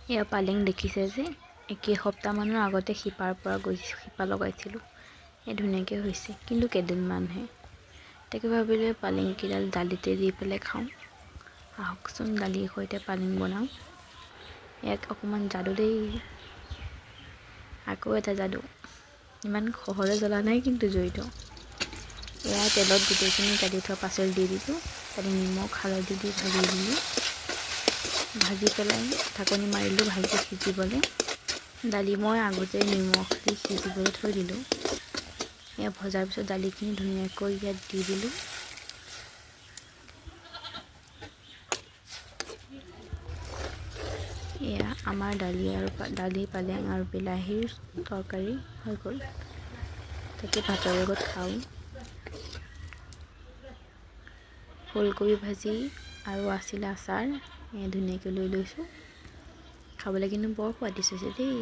এয়া পালেং দেখিছে যে এসপ্তাহমানৰ আগতে শিপা লগাইছিলোঁ। ধুনীয়াকৈ হৈছে, কিন্তু কেইদিনমানহে। তাকে ভাবিলোঁ পালেংকেইডাল দালিতে দি পেলাই খাওঁ। আহকচোন দালিৰ সৈতে পালেং বনাওঁ। ইয়াক অকণমান যাদু দেই, আকৌ এটা যাদু। ইমান সহজে জ্বলা নাই কিন্তু জড়িত। এয়া তেলত গোটেইখিনি কাটি থোৱা পাচলি দি দিলোঁ। তাতে নিমখ হালধি দি ভাজি দিলোঁ। ভাজি পেলাই ঢাকনি মাৰিলোঁ ভালকৈ সিজিবলৈ। দালি মই আগতে নিমখ দি সিজিবলৈ থৈ দিলোঁ। এয়া ভজাৰ পিছত দালিখিনি ধুনীয়াকৈ ইয়াত দি দিলোঁ। এয়া আমাৰ দালি পালেং আৰু বিলাহীৰ তৰকাৰী হৈ গ'ল। তাকে ভাতৰ লগত খাওঁ। ফুলকবি ভাজি আৰু আছিলে আচাৰ, ধুনীয়াকৈ লৈ লৈছোঁ। খাবলৈ কিন্তু বৰ সোৱাদিছ হৈছে দেই।